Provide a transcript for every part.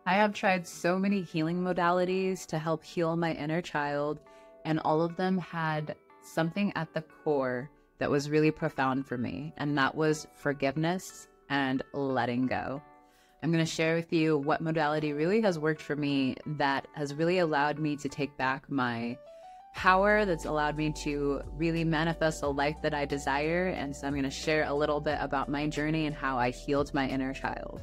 I have tried so many healing modalities to help heal my inner child, and all of them had something at the core that was really profound for me, and that was forgiveness and letting go. I'm going to share with you what modality really has worked for me that has really allowed me to take back my power, that's allowed me to really manifest a life that I desire. And so I'm going to share a little bit about my journey and how I healed my inner child.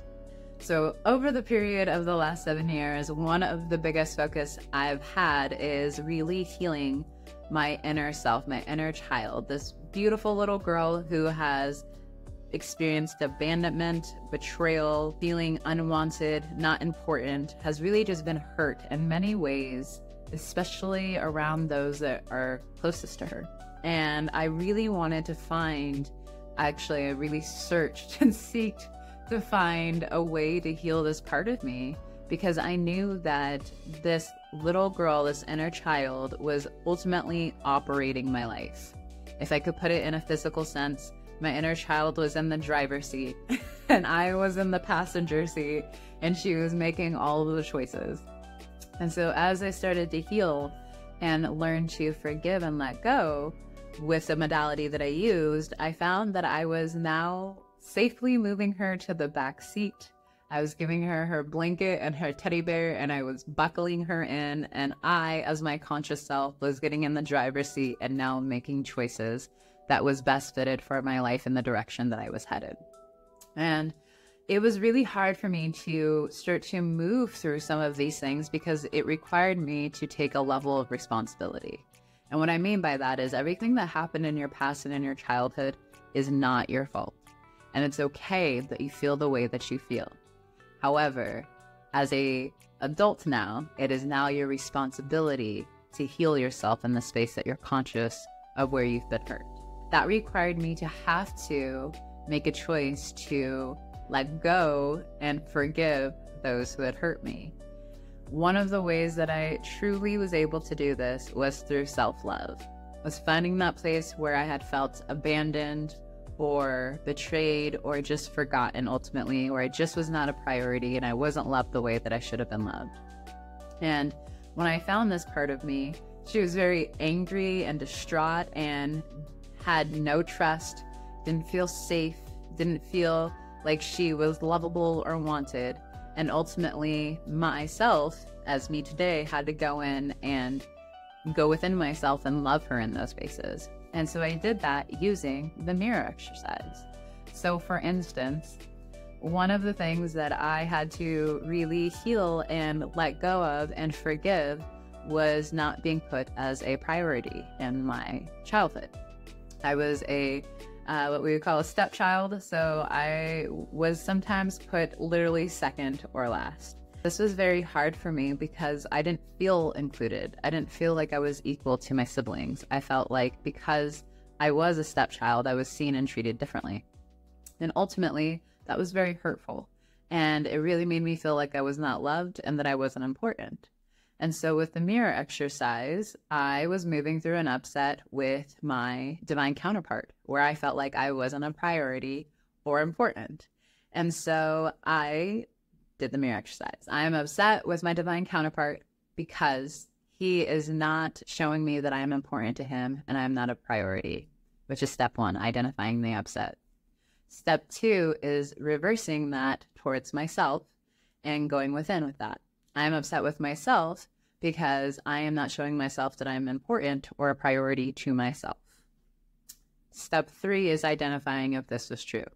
So over the period of the last 7 years, one of the biggest focus I've had is really healing my inner self, my inner child, this beautiful little girl who has experienced abandonment, betrayal, feeling unwanted, not important, has really just been hurt in many ways, especially around those that are closest to her. And I really wanted to find, actually, I really searched and seeked to find a way to heal this part of me, because I knew that this little girl, this inner child, was ultimately operating my life. If I could put it in a physical sense, my inner child was in the driver's seat and I was in the passenger seat, and she was making all of the choices. And so as I started to heal and learn to forgive and let go with the modality that I used, I found that I was now safely moving her to the back seat. I was giving her her blanket and her teddy bear, and I was buckling her in, and I, as my conscious self, was getting in the driver's seat and now making choices that was best fitted for my life in the direction that I was headed. And it was really hard for me to start to move through some of these things because it required me to take a level of responsibility. And what I mean by that is everything that happened in your past and in your childhood is not your fault. And it's okay that you feel the way that you feel. However, as an adult now, it is now your responsibility to heal yourself in the space that you're conscious of where you've been hurt. That required me to have to make a choice to let go and forgive those who had hurt me. One of the ways that I truly was able to do this was through self-love. Was finding that place where I had felt abandoned or betrayed or just forgotten ultimately, where I just was not a priority and I wasn't loved the way that I should have been loved. And when I found this part of me, she was very angry and distraught and had no trust, didn't feel safe, didn't feel like she was lovable or wanted. And ultimately, myself, as me today, had to go in and go within myself and love her in those spaces. And so I did that using the mirror exercise. So for instance, one of the things that I had to really heal and let go of and forgive was not being put as a priority in my childhood. I was what we would call a stepchild, so I was sometimes put literally second or last. This was very hard for me because I didn't feel included. I didn't feel like I was equal to my siblings. I felt like because I was a stepchild, I was seen and treated differently. And ultimately, that was very hurtful. And it really made me feel like I was not loved and that I wasn't important. And so with the mirror exercise, I was moving through an upset with my divine counterpart where I felt like I wasn't a priority or important. And so I did the mirror exercise. I am upset with my divine counterpart because he is not showing me that I am important to him and I am not a priority, which is step one, identifying the upset. Step two is reversing that towards myself and going within with that. I'm upset with myself because I am not showing myself that I'm important or a priority to myself. Step three is identifying if this was true.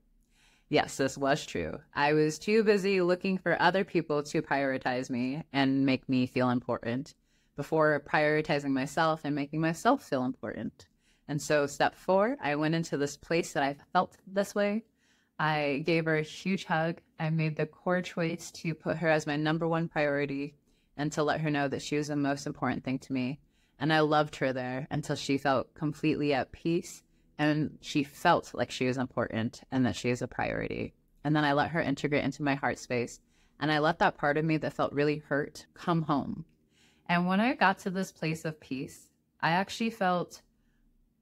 Yes, this was true. I was too busy looking for other people to prioritize me and make me feel important before prioritizing myself and making myself feel important. And so step four, I went into this place that I felt this way. I gave her a huge hug. I made the core choice to put her as my number one priority and to let her know that she was the most important thing to me. And I loved her there until she felt completely at peace and she felt like she was important and that she is a priority. And then I let her integrate into my heart space. And I let that part of me that felt really hurt come home. And when I got to this place of peace, I actually felt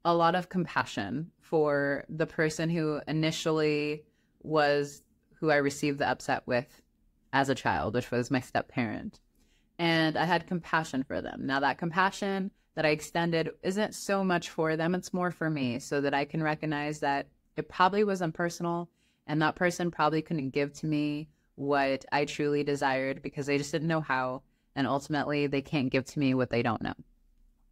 a lot of compassion for the person who initially was who I received the upset with as a child, which was my step parent. And I had compassion for them. Now, that compassion that I extended isn't so much for them, it's more for me, so that I can recognize that it probably wasn't personal, and that person probably couldn't give to me what I truly desired because they just didn't know how. And ultimately, they can't give to me what they don't know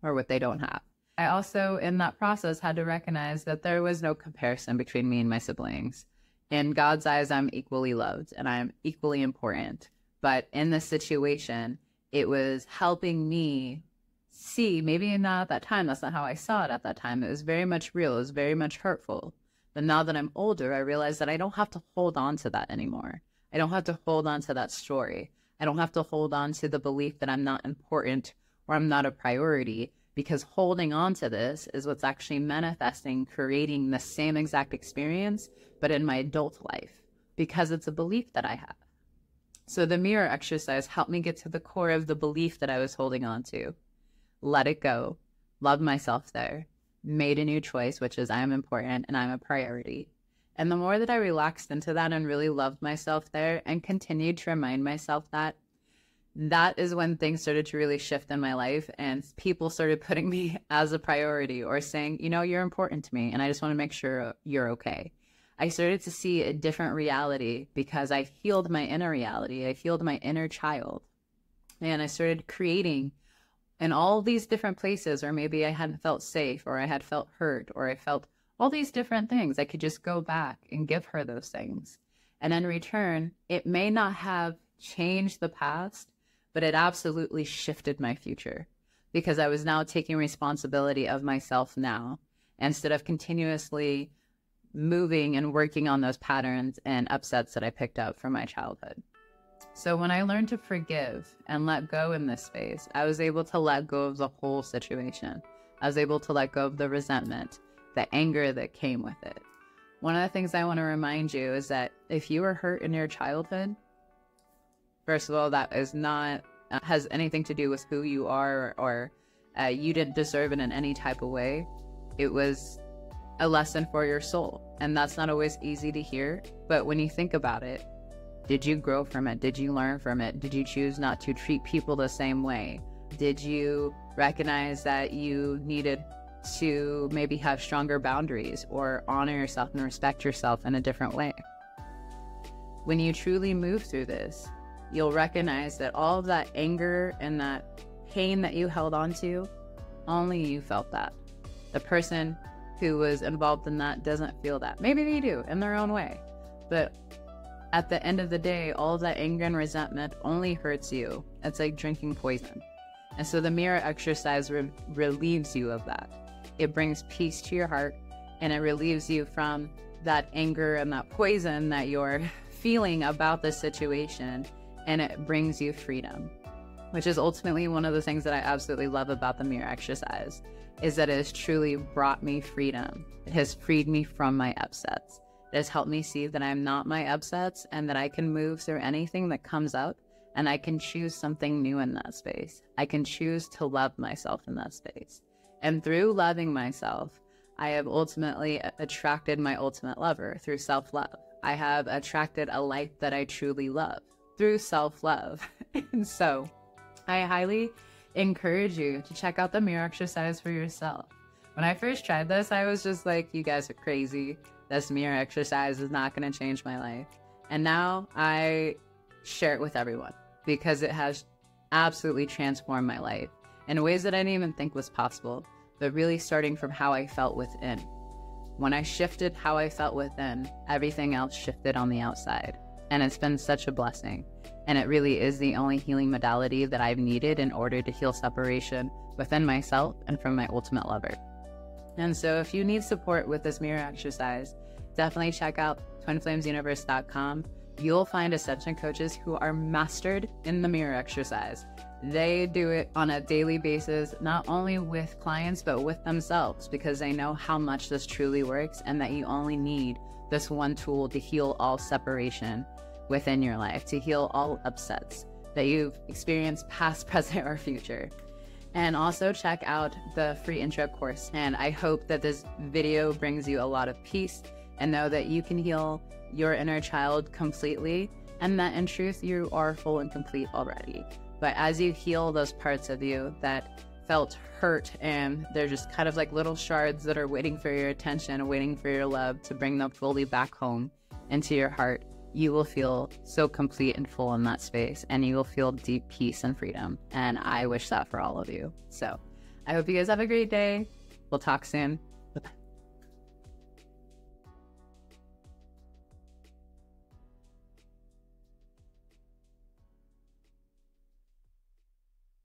or what they don't have. I also, in that process, had to recognize that there was no comparison between me and my siblings. In God's eyes, I'm equally loved and I'm equally important. But in this situation, it was helping me see, maybe not at that time, that's not how I saw it at that time. It was very much real. It was very much hurtful. But now that I'm older, I realize that I don't have to hold on to that anymore. I don't have to hold on to that story. I don't have to hold on to the belief that I'm not important or I'm not a priority, because holding on to this is what's actually manifesting, creating the same exact experience, but in my adult life, because it's a belief that I have. So the mirror exercise helped me get to the core of the belief that I was holding on to. Let it go, love myself there, made a new choice, which is I am important and I'm a priority. And the more that I relaxed into that and really loved myself there and continued to remind myself that, that is when things started to really shift in my life, and people started putting me as a priority or saying, you know, you're important to me and I just want to make sure you're okay. I started to see a different reality because I healed my inner reality. I healed my inner child. And I started creating in all these different places where maybe I hadn't felt safe or I had felt hurt or I felt all these different things. I could just go back and give her those things. And in return, it may not have changed the past, but it absolutely shifted my future because I was now taking responsibility of myself now instead of continuously moving and working on those patterns and upsets that I picked up from my childhood. So when I learned to forgive and let go in this space, I was able to let go of the whole situation. I was able to let go of the resentment, the anger that came with it. One of the things I want to remind you is that if you were hurt in your childhood, first of all, that is not has anything to do with who you are or you didn't deserve it in any type of way. It was a lesson for your soul. And that's not always easy to hear. But when you think about it, did you grow from it? Did you learn from it? Did you choose not to treat people the same way? Did you recognize that you needed to maybe have stronger boundaries or honor yourself and respect yourself in a different way? When you truly move through this, you'll recognize that all of that anger and that pain that you held on to, only you felt that. The person who was involved in that doesn't feel that. Maybe they do in their own way. But at the end of the day, all of that anger and resentment only hurts you. It's like drinking poison. And so the mirror exercise relieves you of that. It brings peace to your heart and it relieves you from that anger and that poison that you're feeling about the situation, and it brings you freedom, which is ultimately one of the things that I absolutely love about the mirror exercise, is that it has truly brought me freedom. It has freed me from my upsets. It has helped me see that I'm not my upsets and that I can move through anything that comes up and I can choose something new in that space. I can choose to love myself in that space. And through loving myself, I have ultimately attracted my ultimate lover through self-love. I have attracted a life that I truly love through self-love. And so I highly encourage you to check out the mirror exercise for yourself. When I first tried this, I was just like, you guys are crazy. This mirror exercise is not going to change my life. And now I share it with everyone because it has absolutely transformed my life in ways that I didn't even think was possible, but really starting from how I felt within. When I shifted how I felt within, everything else shifted on the outside. And it's been such a blessing. And it really is the only healing modality that I've needed in order to heal separation within myself and from my ultimate lover. And so if you need support with this mirror exercise, definitely check out twinflamesuniverse.com. You'll find ascension coaches who are mastered in the mirror exercise. They do it on a daily basis, not only with clients, but with themselves, because they know how much this truly works and that you only need this one tool to heal all separation within your life, to heal all upsets that you've experienced past, present, or future. And also check out the free intro course. And I hope that this video brings you a lot of peace and know that you can heal your inner child completely and that in truth, you are full and complete already. But as you heal those parts of you that felt hurt and they're just kind of like little shards that are waiting for your attention, waiting for your love to bring them fully back home into your heart, you will feel so complete and full in that space, and you will feel deep peace and freedom. And I wish that for all of you. So I hope you guys have a great day. We'll talk soon.